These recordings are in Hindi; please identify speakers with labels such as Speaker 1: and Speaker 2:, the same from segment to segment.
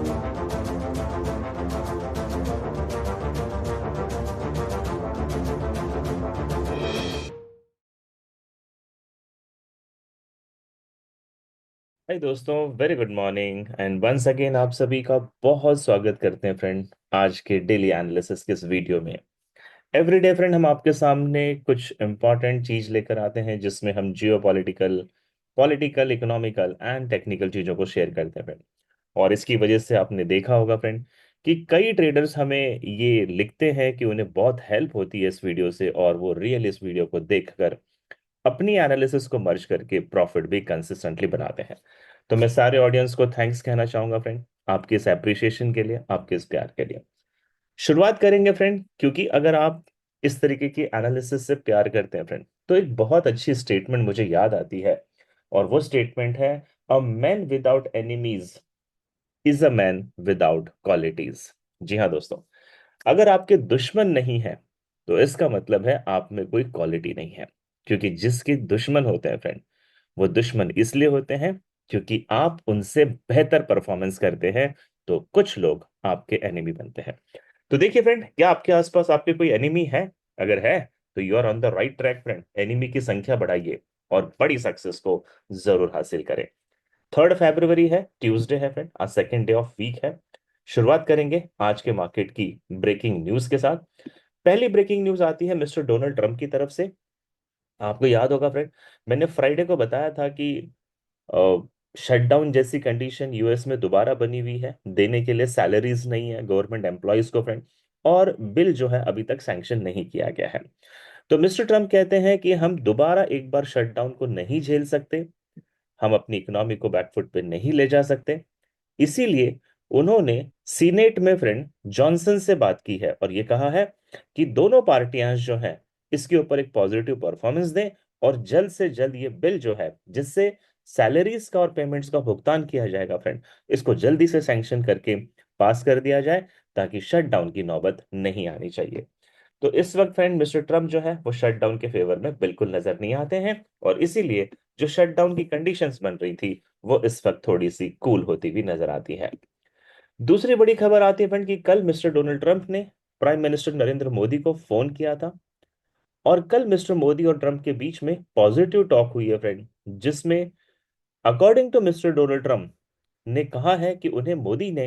Speaker 1: हाय दोस्तों, very good morning and once again आप सभी का बहुत स्वागत करते हैं फ्रेंड आज के डेली एनालिसिस के इस वीडियो में। एवरीडे फ्रेंड हम आपके सामने कुछ इंपॉर्टेंट चीज लेकर आते हैं जिसमें हम जियो political political economical and technical चीजों को शेयर करते हैं फ्रेंड। और इसकी वजह से आपने देखा होगा फ्रेंड कि कई ट्रेडर्स हमें ये लिखते हैं कि उन्हें बहुत हेल्प होती है इस वीडियो से, और वो रियल इस वीडियो को देखकर अपनी एनालिसिस को मर्ज करके प्रॉफिट भी कंसिस्टेंटली बनाते हैं। तो मैं सारे ऑडियंस को थैंक्स कहना चाहूंगा फ्रेंड, आपके इस अप्रिसिएशन के लिए, आपके इस प्यार के लिए। शुरुआत करेंगे फ्रेंड, क्योंकि अगर आप इस तरीके की एनालिसिस से प्यार करते हैं फ्रेंड, तो एक बहुत अच्छी स्टेटमेंट मुझे याद आती है। और वो स्टेटमेंट है, a man without enemies is a man without qualities. जी हाँ दोस्तों, अगर आपके दुश्मन नहीं है तो इसका मतलब है आप में कोई क्वालिटी नहीं है। क्योंकि जिसके दुश्मन होते हैं फ्रेंड, वो दुश्मन इसलिए होते हैं क्योंकि आप उनसे बेहतर परफॉर्मेंस करते हैं। तो कुछ लोग आपके एनिमी बनते हैं। तो देखिए फ्रेंड, क्या आपके आसपास आपके कोई एनिमी है? अगर है तो you are on the right track friend. Enemy की संख्या बढ़ाइए और बड़ी सक्सेस को जरूर हासिल करें। 3 फरवरी है, ट्यूसडे है फ्रेंड, आज सेकेंड डे ऑफ वीक है। शुरुआत करेंगे आज के मार्केट की ब्रेकिंग न्यूज के साथ। पहली ब्रेकिंग न्यूज आती है मिस्टर डोनाल्ड ट्रंप की तरफ से। आपको याद होगा फ्रेंड, मैंने फ्राइडे को बताया था कि शटडाउन जैसी कंडीशन यूएस में दोबारा बनी हुई है, देने के लिए सैलरीज नहीं है गवर्नमेंट एम्प्लॉयज को फ्रेंड। और बिल जो है अभी तक सैंक्शन नहीं किया गया है। तो मिस्टर ट्रंप कहते हैं कि हम दोबारा एक बार शटडाउन को नहीं झेल सकते, हम अपनी इकोनॉमी को बैकफुट पे नहीं ले जा सकते। इसीलिए उन्होंने सीनेट में फ्रेंड जॉनसन से बात की है और ये कहा है कि दोनों पार्टियां जो हैं इसके ऊपर एक पॉजिटिव परफॉर्मेंस दें, और जल्द से जल्द ये बिल जो है जिससे सैलरीज का और पेमेंट्स का भुगतान किया जाएगा फ्रेंड, इसको जल्दी से सैंक्शन करके पास कर दिया जाए, ताकि शटडाउन की नौबत नहीं आनी चाहिए। तो इस वक्त फ्रेंड मिस्टर ट्रम्प जो है वो शटडाउन के फेवर में बिल्कुल नजर नहीं आते हैं, और इसीलिए जो शटडाउन की कंडीशंस बन रही थी वो इस वक्त थोड़ी सी कूल होती हुई नजर आती है। दूसरी बड़ी खबर आती है फ्रेंड कि कल मिस्टर डोनाल्ड ट्रंप ने प्राइम मिनिस्टर नरेंद्र मोदी को फोन किया था। और कल मिस्टर मोदी और ट्रंप के बीच में पॉजिटिव टॉक हुई है फ्रेंड, जिसमें according to mister Donald Trump ने कहा है कि उन्हें मोदी ने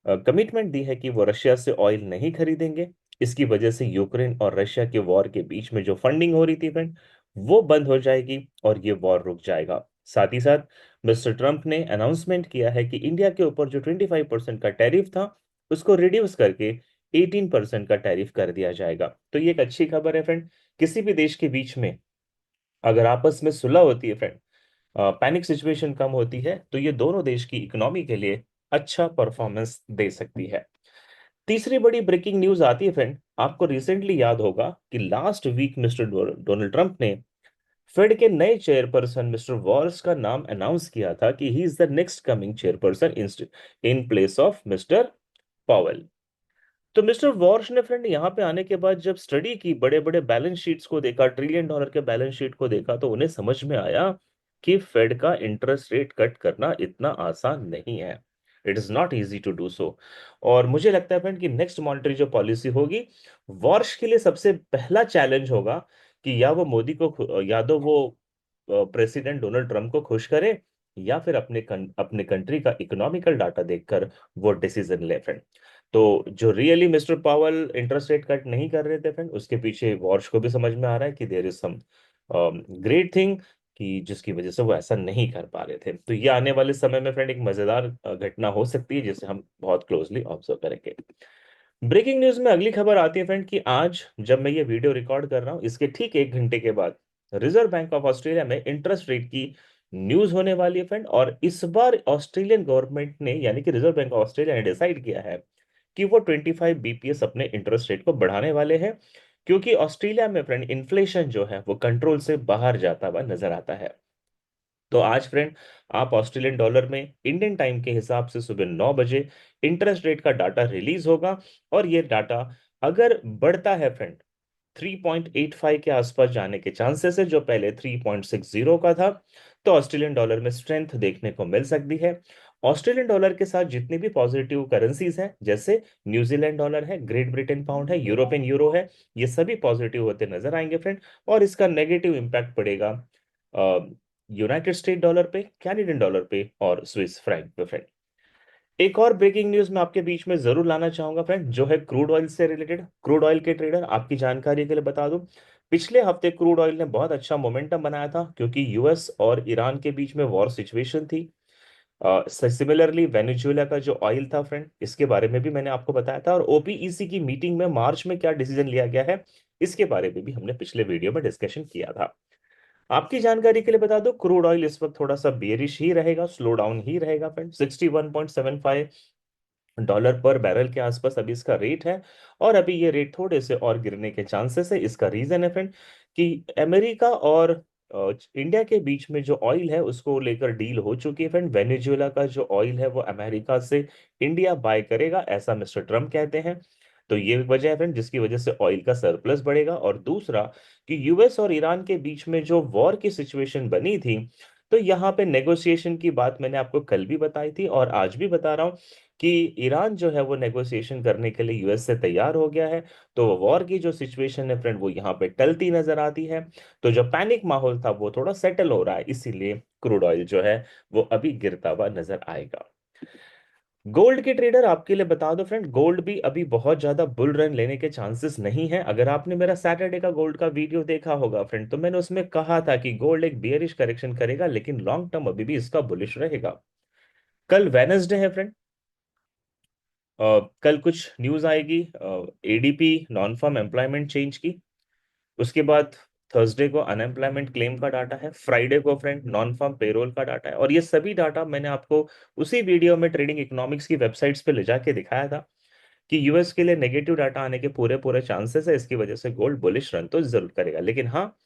Speaker 1: कमिटमेंट दी है कि वो रशिया से ऑयल नहीं खरीदेंगे। इसकी वजह से यूक्रेन और रशिया के वॉर के बीच में जो फंडिंग हो रही थी फ्रेंड, वो बंद हो जाएगी और ये वॉर रुक जाएगा। साथ ही साथ मिस्टर ट्रंप ने अनाउंसमेंट किया है कि इंडिया के ऊपर जो 25% का टैरिफ था उसको रिड्यूस करके 18% का टैरिफ कर दिया जाएगा। तो ये एक अच्छी खबर है फ्रेंड। किसी भी देश के बीच में अगर आपस में सुलह होती है फ्रेंड, पैनिक सिचुएशन कम होती है, तो ये दोनों देश की इकोनॉमी के लिए अच्छा परफॉर्मेंस दे सकती है। तीसरी बड़ी ब्रेकिंग न्यूज आती है फ्रेंड, आपको रिसेंटली याद होगा कि last week mister Donald Trump ने फेड के नए चेयरपर्सन मिस्टर वॉर्स का नाम अनाउंस किया था कि he is the next coming chairperson in place of mister Powell. तो मिस्टर वॉर्श ने फ्रेंड यहाँ पे आने के बाद जब स्टडी की, बड़े बड़े बैलेंस शीट्स को देखा, ट्रिलियन डॉलर के बैलेंस शीट को देखा, तो उन्हें समझ में आया कि फेड का इंटरेस्ट रेट कट करना इतना आसान नहीं है। It is not easy to do so. और मुझे लगता है फ्रेंड कि नेक्स्ट मॉनेटरी जो पॉलिसी होगी, वॉर्श के लिए सबसे पहला चैलेंज होगा कि या वो मोदी को या तो वो प्रेसिडेंट डोनाल्ड ट्रंप को खुश करे, या फिर अपने कंट्री का इकोनॉमिकल डाटा देखकर वो डिसीजन ले फ्रेंड। तो जो रियली मिस्टर पावल इंटरेस्ट रेट कट नहीं कर रहे थे फ्रेंड, उसके पीछे वॉर्श को भी समझ में आ रहा है कि there is some great thing, कि जिसकी वजह से वो ऐसा नहीं कर पा रहे थे। तो ये आने वाले समय में फ्रेंड एक मजेदार घटना हो सकती है जिसे हम बहुत क्लोजली ऑब्जर्व करेंगे। ब्रेकिंग न्यूज में अगली खबर आती है फ्रेंड कि आज जब मैं ये वीडियो रिकॉर्ड कर रहा हूँ, इसके ठीक 1 घंटे के बाद रिजर्व बैंक ऑफ ऑस्ट्रेलिया में इंटरेस्ट रेट की न्यूज होने वाली है फ्रेंड। और इस बार ऑस्ट्रेलियन गवर्नमेंट ने, यानी कि रिजर्व बैंक ऑफ ऑस्ट्रेलिया ने डिसाइड किया है कि वो 25 बीपीएस अपने इंटरेस्ट रेट को बढ़ाने वाले हैं, क्योंकि ऑस्ट्रेलिया में फ्रेंड इन्फ्लेशन जो है वो कंट्रोल से बाहर जाता हुआ नजर आता है। तो आज फ्रेंड आप ऑस्ट्रेलियन डॉलर में इंडियन टाइम के हिसाब से सुबह 9 बजे इंटरेस्ट रेट का डाटा रिलीज होगा। और ये डाटा अगर बढ़ता है फ्रेंड, 3.85 के आसपास जाने के चांसेस है, जो पहले 3.60 का था। तो ऑस्ट्रेलियन डॉलर में स्ट्रेंथ देखने को मिल सकती है। ऑस्ट्रेलियन डॉलर के साथ जितनी भी पॉजिटिव करेंसीज हैं, जैसे न्यूजीलैंड डॉलर है, ग्रेट ब्रिटेन पाउंड है, यूरोपियन यूरो है, ये सभी पॉजिटिव होते नजर आएंगे फ्रेंड। और इसका नेगेटिव इम्पैक्ट पड़ेगा यूनाइटेड स्टेट डॉलर पे, कैनेडियन डॉलर पे और स्विस फ्रैंक पे फ्रेंड। एक और ब्रेकिंग न्यूज मैं आपके बीच में जरूर लाना चाहूंगा फ्रेंड, जो है क्रूड ऑयल से रिलेटेड। क्रूड ऑयल के ट्रेडर, आपकी जानकारी के लिए बता दूं, पिछले हफ्ते क्रूड ऑयल ने बहुत अच्छा मोमेंटम बनाया था, क्योंकि यूएस और ईरान के बीच में वॉर सिचुएशन थी। सिमिलरली वेनेजुएला का जो ऑयल था फ्रेंड, इसके बारे में भी मैंने आपको बताया था। और ओपीईसी की मीटिंग में मार्च में क्या डिसीजन लिया गया है, इसके बारे में भी हमने पिछले वीडियो में डिस्कशन किया था। आपकी जानकारी के लिए बता दो, क्रूड ऑयल इस वक्त थोड़ा सा बेरिश ही रहेगा, स्लो डाउन ही रहेगा फ्रेंड। $61.75 पर बैरल के आसपास अभी इसका रेट है। और अभी ये रेट थोड़े से और गिरने के चांसेस है। इसका रीजन है फ्रेंड कि अमेरिका और इंडिया के बीच में जो ऑयल है उसको लेकर डील हो चुकी है फ्रेंड। वेनेजुएला का जो ऑयल है वो अमेरिका से इंडिया बाय करेगा, ऐसा मिस्टर ट्रम्प कहते हैं। तो ये वजह है फ्रेंड जिसकी वजह से ऑयल का सरप्लस बढ़ेगा। और दूसरा कि यूएस और ईरान के बीच में जो वॉर की सिचुएशन बनी थी, तो यहाँ पे नेगोशिएशन की बात मैंने आपको कल भी बताई थी और आज भी बता रहा हूँ कि ईरान जो है वो नेगोशिएशन करने के लिए यूएस से तैयार हो गया है। तो वॉर की जो सिचुएशन है फ्रेंड वो यहाँ पे टलती नजर आती है। तो जो पैनिक माहौल था वो थोड़ा सेटल हो रहा है, इसीलिए क्रूड ऑयल जो है वो अभी गिरता हुआ नजर आएगा। गोल्ड के ट्रेडर, आपके लिए बता दो फ्रेंड, गोल्ड भी अभी बहुत ज्यादा बुल रन लेने के चांसेस नहीं है। अगर आपने मेरा सैटरडे का गोल्ड का वीडियो देखा होगा फ्रेंड, तो मैंने उसमें कहा था कि गोल्ड एक बियरिश करेक्शन करेगा, लेकिन लॉन्ग टर्म अभी भी इसका बुलिश रहेगा। कल वेनसडे है फ्रेंड। कल कुछ न्यूज आएगी ADP non farm employment change की। उसके बाद थर्सडे को अनएम्प्लॉयमेंट क्लेम का डाटा है। फ्राइडे को फ्रेंड नॉन फार्म पेरोल का डाटा है। और ये सभी डाटा मैंने आपको उसी वीडियो में ट्रेडिंग इकोनॉमिक्स की वेबसाइट्स पे ले जाके दिखाया था कि यूएस के लिए नेगेटिव डाटा आने के पूरे पूरे चांसेस है। इसकी वजह से गोल्ड बुलिश रन तो जरूर करेगा, लेकिन हाँ,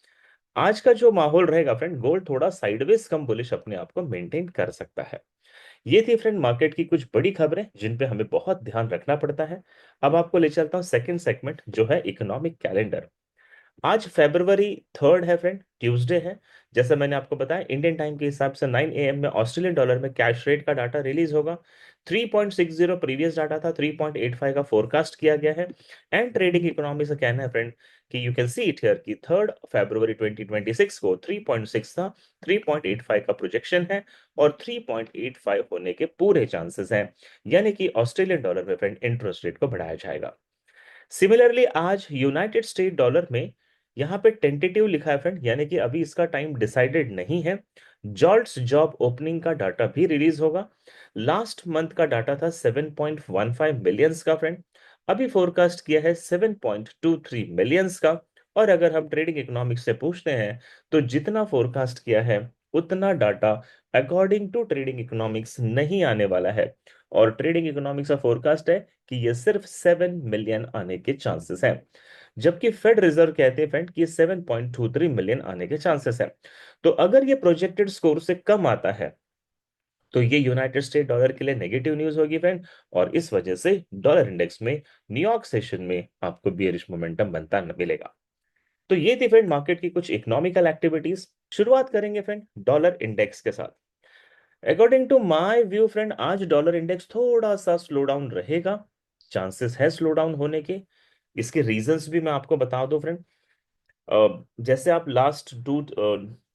Speaker 1: आज का जो माहौल रहेगा फ्रेंड, गोल्ड थोड़ा साइडवेज कम बुलिश अपने आप को मेंटेन कर सकता है। ये थी फ्रेंड मार्केट की कुछ बड़ी खबरें जिन पे हमें बहुत ध्यान रखना पड़ता है। अब आपको ले चलता हूँ सेकंड सेगमेंट, जो है इकोनॉमिक कैलेंडर। आज February 3 है फ्रेंड, ट्यूसडे है। जैसे मैंने आपको बताया, इंडियन टाइम के हिसाब से 9 AM में ऑस्ट्रेलियन डॉलर में कैश रेट का डाटा रिलीज होगा। 3.60 प्रीवियस डाटा था, 3.85 का फोरकास्ट किया गया है। एंड ट्रेडिंग इकोनॉमी से कहना है फ्रेंड कि you can see it here कि 3 फरवरी 2026 को 3.6 था, 3.85 का प्रोजेक्शन है। और 3.85 होने के पूरे चांसेस हैं, यानी कि ऑस्ट्रेलियन डॉलर में फ्रेंड इंटरेस्ट रेट को बढ़ाया जाएगा। सिमिलरली आज यूनाइटेड स्टेट डॉलर में यहाँ पे टेंटेटिव लिखा है फ्रेंड, यानी कि अभी इसका टाइम डिसाइडेड नहीं है। जॉल्ट्स जॉब ओपनिंग का डाटा भी रिलीज होगा। लास्ट मंथ का डाटा था 7.15 मिलियंस का फ्रेंड, अभी फोरकास्ट किया है 7.23 मिलियंस का। और अगर हम ट्रेडिंग इकोनॉमिक्स से पूछते हैं, तो जितना फोरकास्ट किया है उतना data according to trading economics नहीं आने वाला है। और ट्रेडिंग इकोनॉमिक्स का फोरकास्ट है कि ये सिर्फ 7 मिलियन आने के चांसेस हैं, जबकि फेड रिजर्व कहते हैं फ्रेंड कि 7.23 मिलियन आने के चांसेस हैं। तो अगर ये प्रोजेक्टेड स्कोर से कम आता है, तो ये यूनाइटेड स्टेट डॉलर के लिए नेगेटिव न्यूज होगी फ्रेंड। और इस वजह से डॉलर इंडेक्स में न्यूयॉर्क सेशन में आपको बियरिश मोमेंटम बनता मिलेगा। तो ये थी फ्रेंड मार्केट की कुछ इकोनॉमिकल एक्टिविटीज। शुरुआत करेंगे फ्रेंड डॉलर इंडेक्स के साथ। According to my view friend, आज डॉलर इंडेक्स थोड़ा सा स्लो डाउन रहेगा, चांसेस है स्लो डाउन होने के। इसके रीजंस भी मैं आपको बता दूं फ्रेंड। जैसे आप लास्ट टू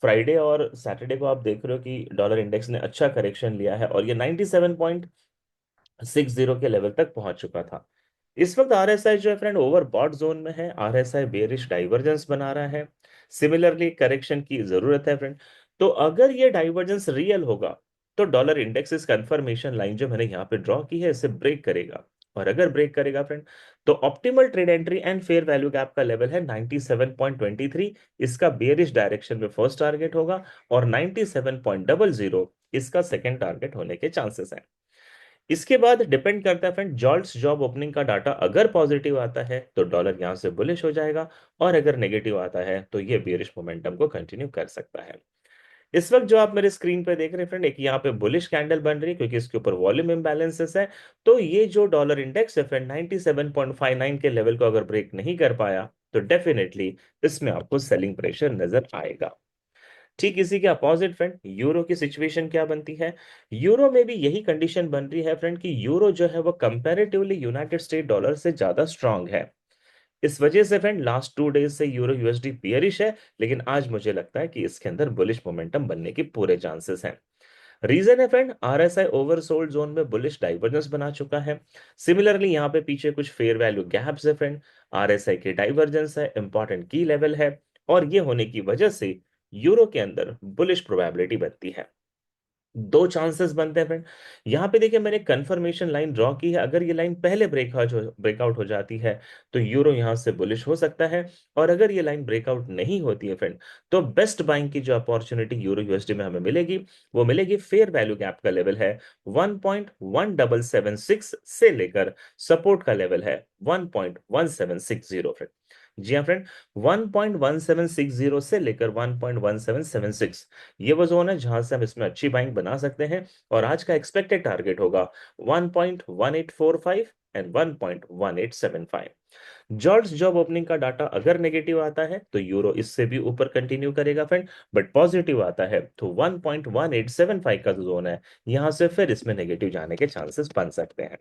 Speaker 1: फ्राइडे और सैटरडे को आप देख रहे हो कि डॉलर इंडेक्स ने अच्छा करेक्शन लिया है और ये 97.60 के लेवल तक पहुंच चुका था। इस वक्त आरएसआई जो है फ्रेंड ओवरबॉट जोन में है, आरएसआई बेरिश डाइवर्जेंस बना रहा है। सिमिलरली करेक्शन की जरूरत है फ्रेंड। तो अगर ये डाइवर्जेंस रियल होगा, तो डॉलर इंडेक्स इस कंफर्मेशन लाइन जो मैंने यहाँ पे ड्रॉ की है इसे ब्रेक करेगा। और अगर ब्रेक करेगा फ्रेंड, तो optimal trade entry and fair value gap का लेवल है 97.23। इसका बेरिश डायरेक्शन में फर्स्ट टारगेट होगा। और 97.00 इसका सेकंड टारगेट होने के चांसेस हैं। इसके बाद डिपेंड करता है फ्रेंड, जॉल्ट्स जॉब ओपनिंग का डाटा अगर पॉजिटिव आता है तो डॉलर यहां से बुलिश हो जाएगा। और अगर नेगेटिव आता है तो ये बेरिश मोमेंटम को कंटिन्यू कर सकता है। इस वक्त जो आप मेरे स्क्रीन पे देख रहे हैं फ्रेंड, एक यहाँ पे बुलिश कैंडल बन रही है क्योंकि इसके ऊपर वॉल्यूम इम्बैलेंसेस है। तो ये जो डॉलर इंडेक्स है फ्रेंड 97.59 के लेवल को अगर ब्रेक नहीं कर पाया, तो डेफिनेटली इसमें आपको सेलिंग प्रेशर नजर आएगा। ठीक इसी के अपोजिट फ्रेंड यूरो की सिचुएशन क्या बनती है। यूरो में भी यही कंडीशन बन रही है फ्रेंड कि यूरो जो है वो कंपैरेटिवली यूनाइटेड स्टेट डॉलर से ज्यादा स्ट्रांग है। इस वजह से फ्रेंड लास्ट 2 डेज से यूरो यूएसडी बियरिश है, लेकिन आज मुझे लगता है कि इसके अंदर बुलिश मोमेंटम बनने के पूरे चांसेस हैं। रीजन है फ्रेंड आरएसआई ओवरसोल्ड जोन में बुलिश डाइवर्जेंस बना चुका है। सिमिलरली यहाँ पे पीछे कुछ फेयर वैल्यू गैप्स है फ्रेंड। आरएसआई के डाइवर्जेंस है, इंपॉर्टेंट की लेवल है, और ये होने की वजह से यूरो के अंदर बुलिश प्रोबेबिलिटी बनती है। दो चांसेस बनते हैं फ्रेंड। यहाँ पे देखिए मैंने कंफर्मेशन लाइन ड्रॉ की है, अगर ये लाइन पहले ब्रेकआउट हो जाती है तो यूरो यहाँ से बुलिश हो सकता है। और अगर ये लाइन ब्रेकआउट नहीं होती है फ्रेंड, तो बेस्ट बाइंग की जो अपॉर्चुनिटी यूरो यूएसडी में हमें मिलेगी, वो मिलेगी फेयर वैल्यू गैप का लेवल है 1.1776 से लेकर सपोर्ट का लेवल है 1.1760 फ्रेंड। जी हाँ फ्रेंड, 1.1760 से लेकर 1.1776 ये वो जोन है जहां से हम इसमें अच्छी बाइंग बना सकते हैं। और आज का एक्सपेक्टेड टारगेट होगा 1.1845 एंड 1.1875। जॉर्ज जॉब ओपनिंग का डाटा अगर नेगेटिव आता है तो यूरो इससे भी ऊपर कंटिन्यू करेगा फ्रेंड, बट पॉजिटिव आता है तो 1.1875 का जो जोन है यहां से फिर इसमें नेगेटिव जाने के चांसेस बन सकते हैं।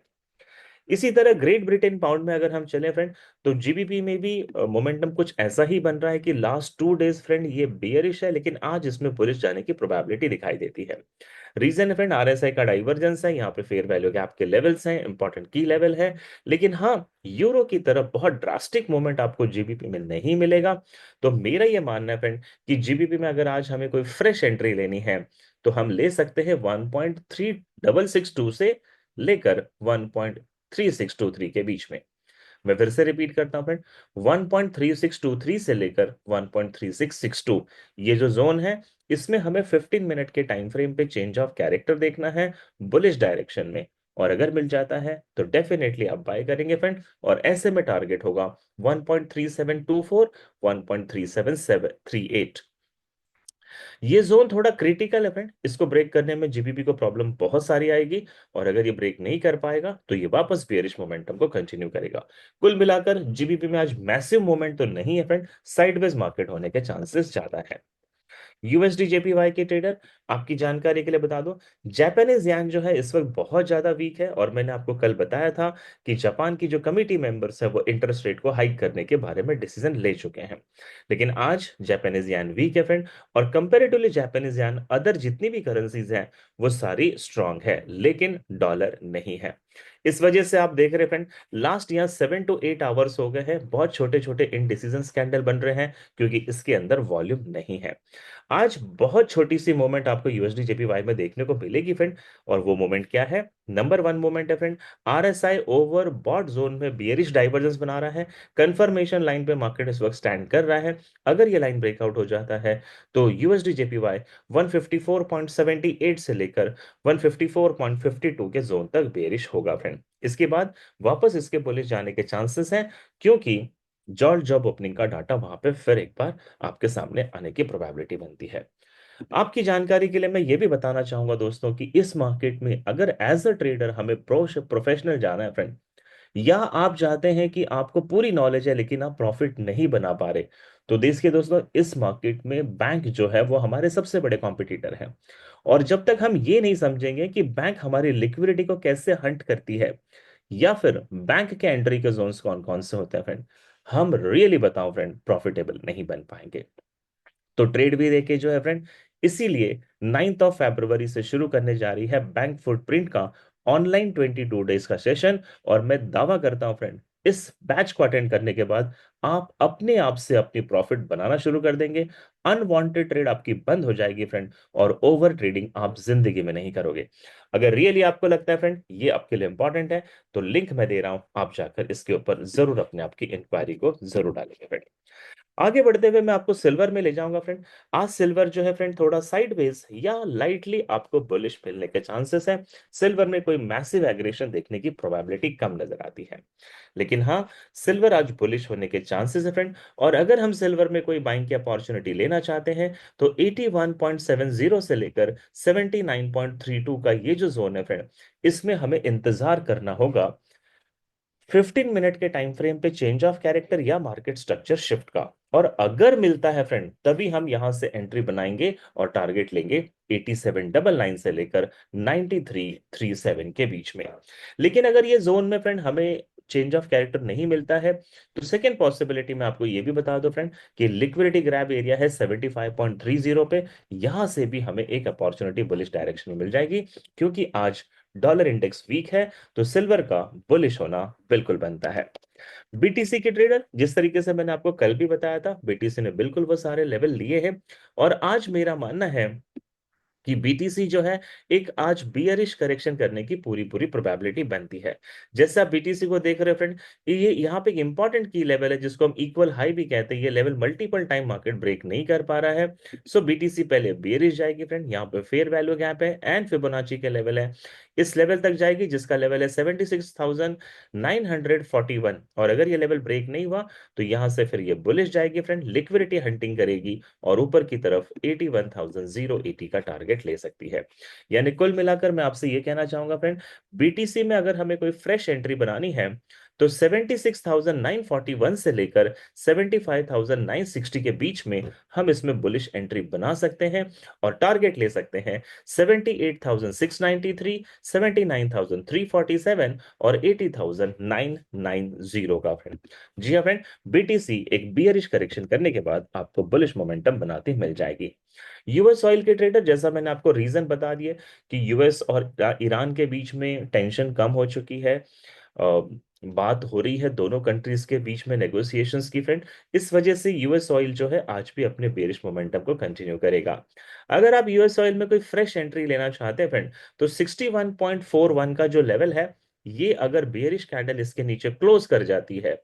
Speaker 1: इसी तरह ग्रेट ब्रिटेन पाउंड में अगर हम चले फ्रेंड, तो जीबीपी में भी मोमेंटम कुछ ऐसा ही बन रहा है कि लास्ट 2 डेज फ्रेंड ये बियरिश है, लेकिन आज इसमें बुलिश जाने की प्रोबेबिलिटी दिखाई देती है। रीजन है फ्रेंड आरएसआई का डाइवर्जेंस है, यहाँ पे फेयर वैल्यू गैप के लेवल्स हैं, इंपॉर्टेंट की लेवल है। लेकिन हाँ, यूरो की तरफ बहुत ड्रास्टिक मूवमेंट आपको जीबीपी में नहीं मिलेगा। तो मेरा ये मानना है फ्रेंड कि जीबीपी में अगर आज हमें कोई फ्रेश एंट्री लेनी है तो हम ले सकते हैं 1.3662 से लेकर 1.3623 के बीच में। मैं फिर से रिपीट करता हूं फ्रेंड, 1.3623 से लेकर 1.3662 ये जो जोन है, इसमें हमें 15 मिनट के टाइम फ्रेम पे चेंज ऑफ कैरेक्टर देखना है बुलिश डायरेक्शन में। और अगर मिल जाता है तो डेफिनेटली आप बाय करेंगे फ्रेंड, और ऐसे में टारगेट होगा 1.3724, 1.37738। ये जोन थोड़ा क्रिटिकल है फ्रेंड, इसको ब्रेक करने में जीबीपी को प्रॉब्लम बहुत सारी आएगी। और अगर ये ब्रेक नहीं कर पाएगा तो ये वापस बेयरिश मोमेंटम को कंटिन्यू करेगा। कुल मिलाकर जीबीपी में आज मैसिव मोमेंट तो नहीं है फ्रेंड, साइडवेज मार्केट होने के चांसेस ज्यादा है। यूएसडी जेपीवाई के ट्रेडर, आपकी जानकारी के लिए बता दो, जापानीज यान जो है इस वक्त बहुत ज्यादा वीक है, और मैंने आपको कल बताया था कि जापान की जो कमिटी मेंबर्स है वो इंटरेस्ट रेट को हाइक करने के बारे में डिसीजन ले चुके हैं। लेकिन आज जापानीज यान वीक है फ्रेंड, और कंपेरेटिवली जापानीज यान अदर जितनी भी करेंसीज हैं वो सारी स्ट्रांग है, लेकिन डॉलर नहीं है। इस वजह से आप देख रहे फ्रेंड, लास्ट यहाँ 7 to 8 आवर्स हो गए हैं बहुत छोटे छोटे इनडिसीजन स्कैंडल बन रहे हैं, क्योंकि इसके अंदर वॉल्यूम नहीं है। आज बहुत छोटी सी मोमेंट आपको यूएसडी जेपीवाई में देखने को मिलेगी फ्रेंड, और वो मोमेंट क्या है, नंबर वन मोमेंट है friend, RSI overbought zone में बियरिश डाइवर्जेंस बना रहा है। कंफर्मेशन लाइन पे मार्केट इस वक्त स्टैंड कर रहा है। अगर ये लाइन ब्रेकआउट हो जाता है तो यूएसडी जेपीवाई 154.78 से लेकर 154.52 के जोन तक बेरिश होगा फ्रेंड। इसके बाद वापस इसके बुलिश जाने के चांसेस हैं, क्योंकि जॉर्ज जॉब ओपनिंग का डाटा वहां पे फिर एक बार आपके सामने आने की प्रोबेबिलिटी बनती है। आपकी जानकारी के लिए मैं ये भी बताना चाहूंगा दोस्तों कि इस मार्केट में अगर एज अ ट्रेडर हमें प्रोफेशनल जाना है फ्रेंड, या आप चाहते हैं कि आपको पूरी नॉलेज है लेकिन आप प्रॉफिट नहीं बना पा रहे, तो देखिए दोस्तों, इस मार्केट में बैंक जो है वो हमारे सबसे बड़े कॉम्पिटिटर है। और जब तक हम ये नहीं समझेंगे कि बैंक हमारी लिक्विडिटी को कैसे हंट करती है, या फिर बैंक के एंट्री के जोन्स कौन कौन से होते हैं फ्रेंड, हम रियली बताओ फ्रेंड प्रॉफिटेबल नहीं बन पाएंगे। तो ट्रेड भी देखे जो है फ्रेंड, इसीलिए 9 फरवरी से शुरू करने जा रही है बैंक फुटप्रिंट का ऑनलाइन 22 डेज का सेशन। और मैं दावा करता हूं फ्रेंड, इस बैच को अटेंड करने के बाद आप अपने आप से अपनी प्रॉफिट बनाना शुरू कर देंगे। अनवांटेड ट्रेड आपकी बंद हो जाएगी फ्रेंड, और ओवर ट्रेडिंग आप जिंदगी में नहीं करोगे। अगर रियली आपको लगता है फ्रेंड ये आपके लिए इंपॉर्टेंट है, तो लिंक मैं दे रहा हूं, आप जाकर इसके ऊपर जरूर अपने आपकी इंक्वायरी को जरूर डालेंगे फ्रेंड। आगे बढ़ते हुए मैं आपको सिल्वर में ले जाऊंगा फ्रेंड। आज सिल्वर जो है फ्रेंड थोड़ा साइडवेज या लाइटली आपको बुलिश मिलने के चांसेस हैं। सिल्वर में कोई मैसिव एग्रेशन देखने की प्रोबेबिलिटी कम नजर आती है, लेकिन हाँ, सिल्वर आज बुलिश होने के चांसेस है फ्रेंड। और अगर हम सिल्वर में कोई बाइंग की अपॉर्चुनिटी लेना चाहते हैं तो 81.70 से लेकर 79.32 का ये जो जोन है फ्रेंड, इसमें हमें इंतजार करना होगा 15 मिनट के टाइम फ्रेम पे चेंज ऑफ कैरेक्टर या मार्केट स्ट्रक्चर शिफ्ट का, और अगर मिलता है फ्रेंड तभी हम यहां से एंट्री बनाएंगे और टारगेट लेंगे 8799 से लेकर 9337 के बीच में। लेकिन अगर ये जोन में फ्रेंड हमें चेंज ऑफ कैरेक्टर नहीं मिलता है, तो सेकेंड पॉसिबिलिटी में आपको ये भी बता दो फ्रेंड कि लिक्विडिटी ग्रैब एरिया है 75.30 पे, यहां से भी हमें एक अपॉर्चुनिटी बुलिश डायरेक्शन में मिल जाएगी, क्योंकि आज डॉलर इंडेक्स वीक है, तो सिल्वर का बुलिश होना बिल्कुल बनता है। बीटीसी के ट्रेडर, जिस तरीके से मैंने आपको कल भी बताया था, बीटीसी ने बिल्कुल वो सारे लेवल लिए हैं, और आज मेरा मानना है कि बीटीसी जो है एक आज बियरिश करेक्शन करने की पूरी पूरी प्रोबेबिलिटी बनती है। जैसे आप बीटीसी को देख रहे हो फ्रेंड, ये यहाँ पे एक इंपॉर्टेंट की लेवल है जिसको हम इक्वल हाई भी कहते हैं, ये level multiple time market break नहीं कर पा रहा है। सो बीटीसी पहले बियरिश जाएगी फ्रेंड, यहाँ पे फेयर वैल्यू गैप है एंड फिबोनाची के लेवल है, इस लेवल तक जाएगी जिसका लेवल है 76,941, और अगर ये लेवल ब्रेक नहीं हुआ तो यहां से फिर ये बुलिश जाएगी फ्रेंड, लिक्विडिटी हंटिंग करेगी और ऊपर की तरफ 81,080 का टारगेट ले सकती है। यानी कुल मिलाकर मैं आपसे ये कहना चाहूंगा फ्रेंड, बीटीसी में अगर हमें कोई फ्रेश एंट्री बनानी है तो 76,941 से लेकर 75,960 के बीच में हम इसमें बुलिश एंट्री बना सकते हैं, और टारगेट ले सकते हैं 78,693, 79,347 और 80,990 का फ्रेंड। जी हाँ फ्रेंड, बीटीसी एक बियरिश करेक्शन करने के बाद आपको बुलिश मोमेंटम बनाती मिल जाएगी। यूएस ऑयल के ट्रेडर, जैसा मैंने आपको रीजन बता दिया कि यूएस और ईरान के बीच में टेंशन कम हो चुकी है, बात हो रही है दोनों कंट्रीज के बीच में नेगोशिएशंस की फ्रेंड, इस वजह से यूएस ऑयल जो है आज भी अपने बेरिश मोमेंटम को कंटिन्यू करेगा। अगर आप यूएस ऑयल में कोई फ्रेश एंट्री लेना चाहते हैं फ्रेंड, तो 61.41 का जो लेवल है, ये अगर बेरिश कैंडल इसके नीचे क्लोज कर जाती है,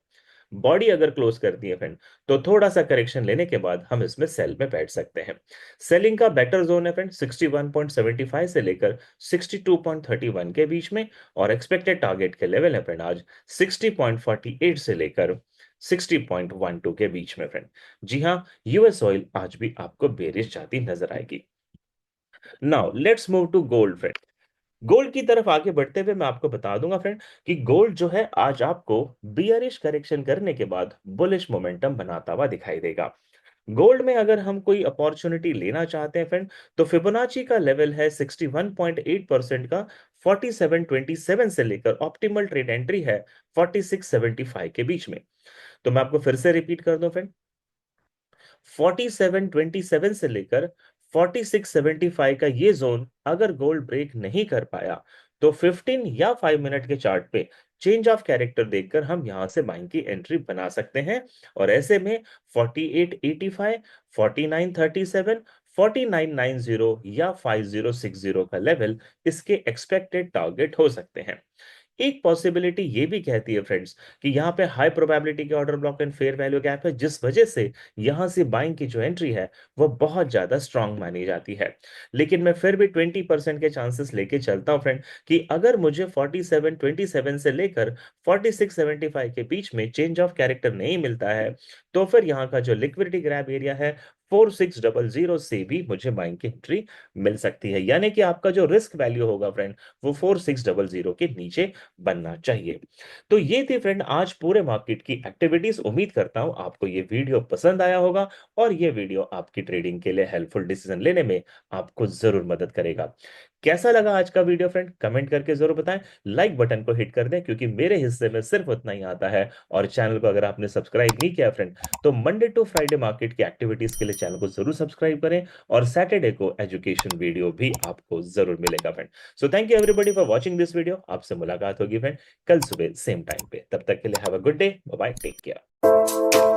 Speaker 1: बॉडी अगर क्लोज करती है फ्रेंड, तो थोड़ा सा करेक्शन लेने के बाद हम इसमें सेल में बैठ सकते हैं। सेलिंग का बेटर जोन है फ्रेंड 61.75 से लेकर 62.31 के बीच में, और एक्सपेक्टेड टारगेट के लेवल है फ्रेंड आज 60.48 से लेकर 60.12 के बीच में फ्रेंड। जी हाँ, यूएस ऑयल आज भी आपको बेरिश जाती नजर आएगी। Now let's move to gold friend. Gold की तरफ आगे बढ़ते हुए मैं आपको बता दूंगा फ्रेंड कि गोल्ड जो है आज आपको बियरिश करेक्शन करने के बाद बुलिश मोमेंटम बनाता हुआ दिखाई देगा। गोल्ड में अगर हम कोई अपॉर्चुनिटी लेना चाहते हैं फ्रेंड, तो फिबोनाची का लेवल है 61.8% का 4727 से लेकर ऑप्टिमल ट्रेड एंट्री है 4675 के बीच में। तो मैं आपको फिर से रिपीट कर दूं फ्रेंड, 4727 से लेकर 4675 का ये जोन अगर गोल्ड ब्रेक नहीं कर पाया, तो 15 या 5 मिनट के चार्ट पे चेंज ऑफ कैरेक्टर देखकर हम यहां से बाइंग की एंट्री बना सकते हैं, और ऐसे में 4885, 4937, 4990 या 5060 का लेवल इसके एक्सपेक्टेड टारगेट हो सकते हैं। एक पॉसिबिलिटी ये भी कहती है फ्रेंड्स कि यहाँ पे हाई प्रोबेबिलिटी के order block and fair value gap है, जिस वजह से यहाँ से बाइंग की जो एंट्री है वो बहुत ज्यादा स्ट्रांग मानी जाती है। लेकिन मैं फिर भी 20% के चांसेस लेके चलता हूँ फ्रेंड कि अगर मुझे 4727 से लेकर 4675 के बीच में चेंज ऑफ कैरेक्टर नहीं मिलता है, तो फिर यहाँ का जो लिक्विडिटी ग्रैब एरिया है 4600 से भी मुझे बाइंग की एंट्री मिल सकती है। यानी कि आपका जो रिस्क वैल्यू होगा फ्रेंड, वो 4600 के नीचे बनना चाहिए। तो ये थी फ्रेंड आज पूरे मार्केट की एक्टिविटीज। उम्मीद करता हूं आपको ये वीडियो पसंद आया होगा, और ये वीडियो आपकी ट्रेडिंग के लिए हेल्पफुल डिसीजन लेने में आपको जरूर मदद करेगा। कैसा लगा आज का वीडियो फ्रेंड, कमेंट करके जरूर बताएं। लाइक बटन को हिट कर दें, क्योंकि मेरे हिस्से में सिर्फ उतना ही आता है, और चैनल को अगर आपने सब्सक्राइब नहीं किया फ्रेंड, तो मंडे टू फ्राइडे मार्केट की एक्टिविटीज के लिए चैनल को जरूर सब्सक्राइब करें, और सैटरडे को एजुकेशन वीडियो भी आपको जरूर मिलेगा friend. So thank you everybody for watching this video. आपसे मुलाकात होगी फ्रेंड कल सुबह सेम टाइम पे, तब तक के लिए have a good day, bye bye, take care.